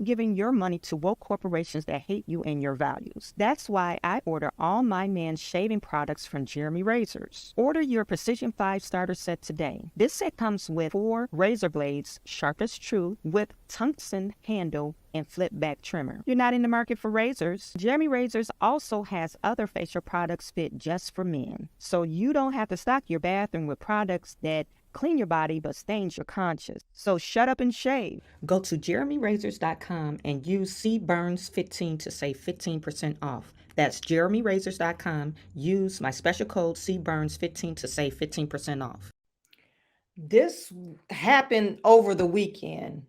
giving your money to woke corporations that hate you and your values. That's why I order all my man's shaving products from Jeremy Razors. Order your Precision 5 starter set today. This set comes with 4 razor blades, sharp as true, with tungsten handle and flip back trimmer. You're not in the market for razors? Jeremy Razors also has other facial products fit just for men. So you don't have to stock your bathroom with products that clean your body but stains your conscience. So shut up and shave. Go to jeremyrazors.com and use cburns15 to save 15% off. That's jeremyrazors.com. Use my special code cburns15 to save 15% off. This happened over the weekend.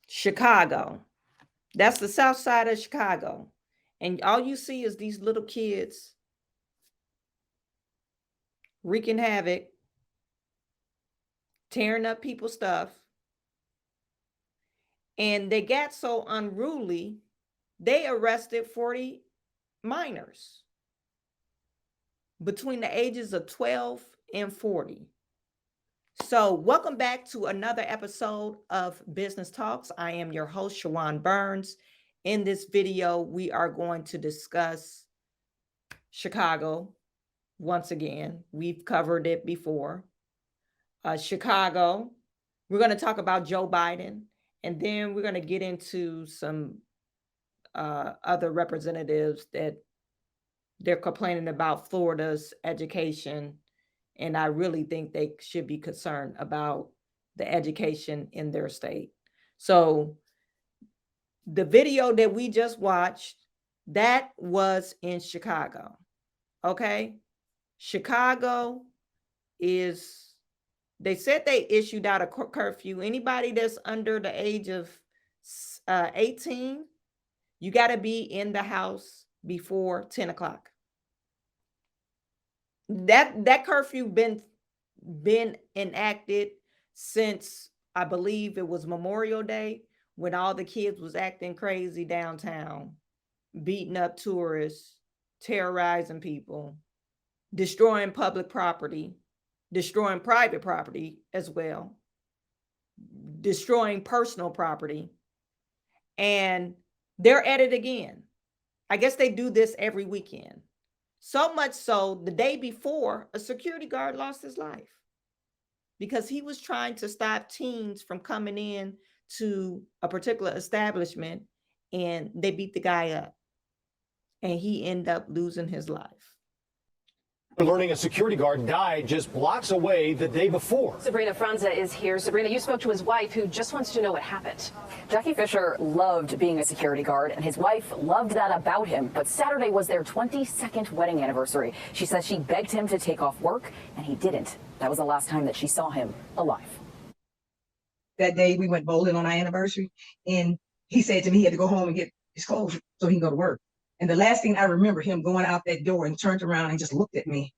Chicago. That's the south side of Chicago. And all you see is these little kids wreaking havoc, tearing up people's stuff. And they got so unruly, they arrested 40 minors between the ages of 12 and 40. So welcome back to another episode of Business Talks. I am your host, Chawanne Burns. In this video, we are going to discuss Chicago once again. We've covered it before. Chicago. We're going to talk about Joe Biden, and then we're going to get into some other representatives that they're complaining about Florida's education. And I really think they should be concerned about the education in their state. So the video that we just watched, that was in Chicago. Okay. Chicago is, they said they issued out a curfew. Anybody that's under the age of 18, you got to be in the house before 10 o'clock. That curfew been enacted since, I believe it was Memorial Day, when all the kids was acting crazy downtown, beating up tourists, terrorizing people, destroying public property, destroying private property as well, destroying personal property. And they're at it again. I guess they do this every weekend. So much so, the day before, a security guard lost his life because he was trying to stop teens from coming in to a particular establishment, and they beat the guy up, and he ended up losing his life. We're learning a security guard died just blocks away the day before. Sabrina Franza is here. Sabrina, you spoke to his wife, who just wants to know what happened. Jackie Fisher loved being a security guard, and his wife loved that about him. But Saturday was their 22nd wedding anniversary. She says she begged him to take off work, and he didn't. That was the last time that she saw him alive. That day we went bowling on our anniversary, and he said to me he had to go home and get his clothes so he can go to work. And the last thing I remember, him going out that door and turned around and just looked at me.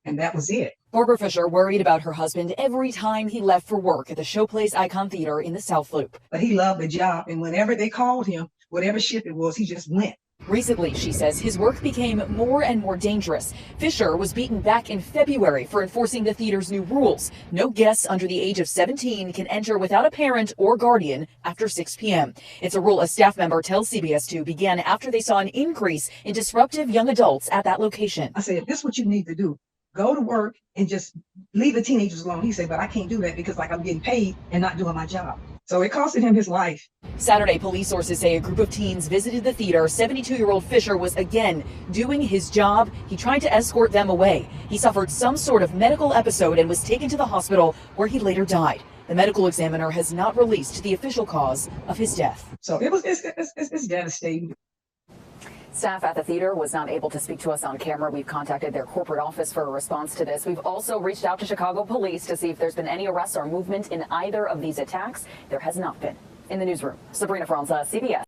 And that was it. Barbara Fisher worried about her husband every time he left for work at the Showplace Icon Theater in the South Loop. But he loved the job. And whenever they called him, whatever shift it was, he just went. Recently, she says, his work became more and more dangerous. Fisher was beaten back in February for enforcing the theater's new rules. No guests under the age of 17 can enter without a parent or guardian after 6 p.m. It's a rule a staff member tells CBS 2 began after they saw an increase in disruptive young adults at that location. I said, this is what you need to do. Go to work and just leave the teenagers alone. He said, but I can't do that because I'm getting paid and not doing my job. So it costed him his life. Saturday, police sources say a group of teens visited the theater. 72-year-old Fisher was again doing his job. He tried to escort them away. He suffered some sort of medical episode and was taken to the hospital, where he later died. The medical examiner has not released the official cause of his death. So it's devastating. Staff at the theater was not able to speak to us on camera. We've contacted their corporate office for a response to this. We've also reached out to Chicago police to see if there's been any arrests or movement in either of these attacks. There has not been. In the newsroom, Sabrina Franza, CBS.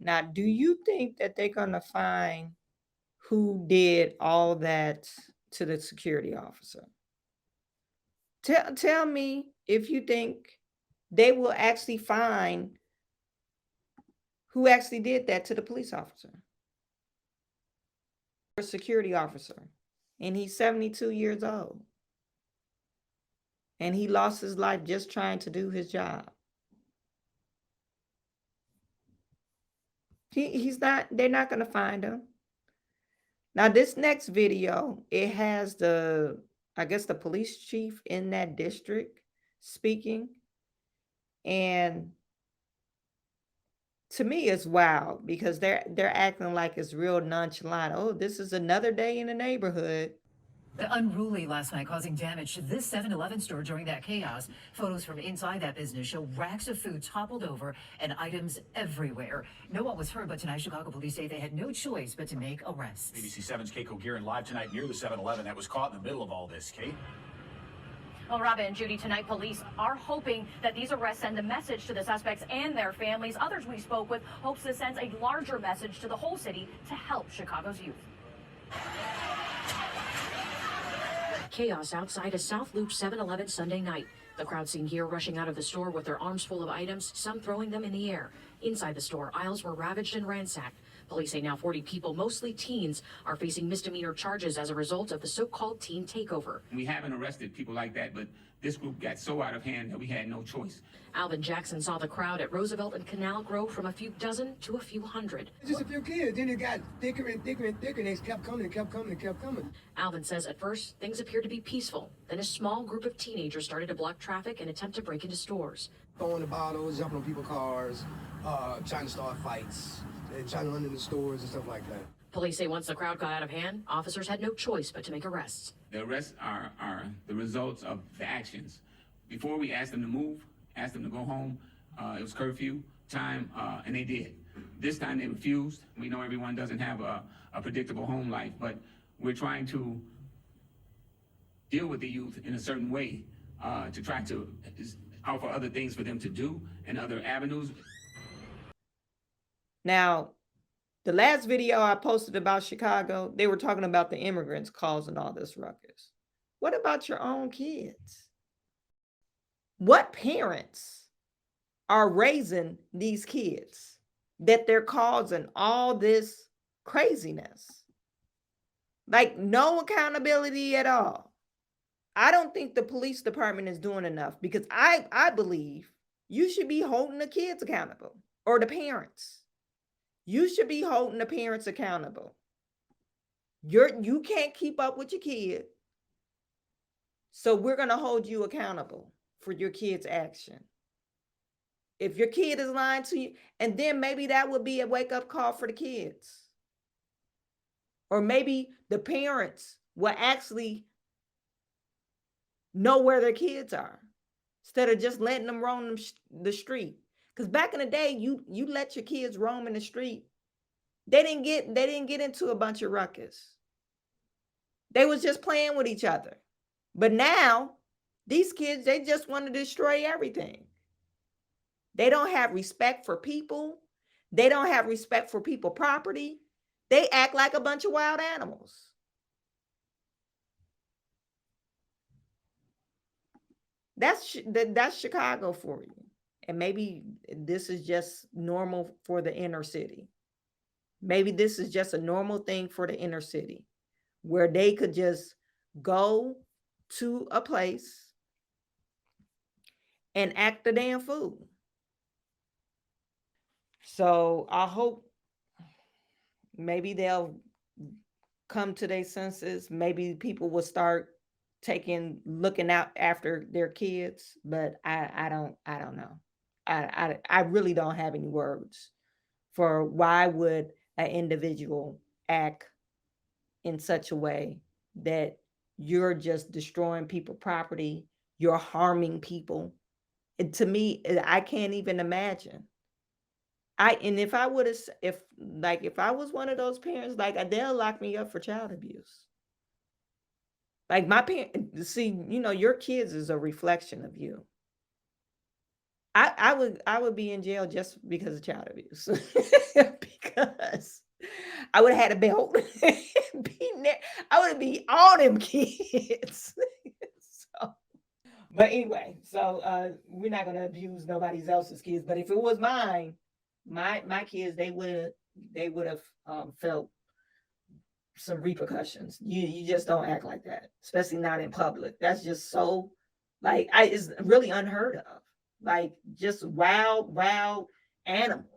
Now, do you think that they're going to find who did all that to the security officer? Tell me if you think they will actually find who actually did that to the police officer. A security officer, and he's 72 years old, and he lost his life just trying to do his job. He's not, they're not going to find him. Now, this next video, it has I guess the police chief in that district speaking. And to me, it's wild because they're acting like it's real nonchalant. Oh, this is another day in the neighborhood. The unruly last night causing damage to this 7-Eleven store during that chaos. Photos from inside that business show racks of food toppled over and items everywhere. No one was hurt, but tonight Chicago police say they had no choice but to make arrests. ABC 7's Kate Cogerin live tonight near the 7-Eleven that was caught in the middle of all this. Kate? Well, Robin and Judy, tonight police are hoping that these arrests send a message to the suspects and their families. Others we spoke with hopes this sends a larger message to the whole city to help Chicago's youth. Chaos outside a South Loop 7-Eleven Sunday night. The crowd seen here rushing out of the store with their arms full of items, some throwing them in the air. Inside the store, aisles were ravaged and ransacked. Police say now 40 people, mostly teens, are facing misdemeanor charges as a result of the so-called teen takeover. We haven't arrested people like that, but this group got so out of hand that we had no choice. Alvin Jackson saw the crowd at Roosevelt and Canal grow from a few dozen to a few hundred. Just a few kids, then it got thicker and thicker and thicker, and they kept coming and kept coming and kept coming. Alvin says at first, things appeared to be peaceful. Then a small group of teenagers started to block traffic and attempt to break into stores. Throwing the bottles, jumping on people's cars, trying to start fights, and trying to run into stores and stuff like that. Police say once the crowd got out of hand, officers had no choice but to make arrests. The arrests are the results of the actions. Before we asked them to move, asked them to go home, it was curfew time, and they did. This time they refused. We know everyone doesn't have a predictable home life, but we're trying to deal with the youth in a certain way to try to offer other things for them to do and other avenues. Now, the last video I posted about Chicago, they were talking about the immigrants causing all this ruckus. What about your own kids? What parents are raising these kids that they're causing all this craziness? Like, no accountability at all. I don't think the police department is doing enough, because I believe you should be holding the kids accountable, or the parents. You should be holding the parents accountable. You can't keep up with your kid, so we're going to hold you accountable for your kid's action. If your kid is lying to you, and then maybe that would be a wake-up call for the kids. Or maybe the parents will actually know where their kids are, instead of just letting them roam the street. Because back in the day, you let your kids roam in the street, they didn't get into a bunch of ruckus. They was just playing with each other. But now, these kids, they just want to destroy everything. They don't have respect for people. They don't have respect for people's property. They act like a bunch of wild animals. That's Chicago for you. And maybe this is just normal for the inner city. Maybe this is just a normal thing for the inner city, where they could just go to a place and act the damn fool. So I hope maybe they'll come to their senses. Maybe people will start looking out after their kids, but I don't know. I really don't have any words for why would an individual act in such a way that you're just destroying people's property, you're harming people. To me, I can't even imagine. If I was one of those parents, like, they'll lock me up for child abuse. Like, my parents, see, your kids is a reflection of you. I would be in jail just because of child abuse. Because I would have had a belt. I would be all them kids. But anyway, so we're not gonna abuse nobody else's kids. But if it was mine, my kids, they would have felt some repercussions. You just don't act like that, especially not in public. That's just so, like, it's really unheard of. Like, just wild animals.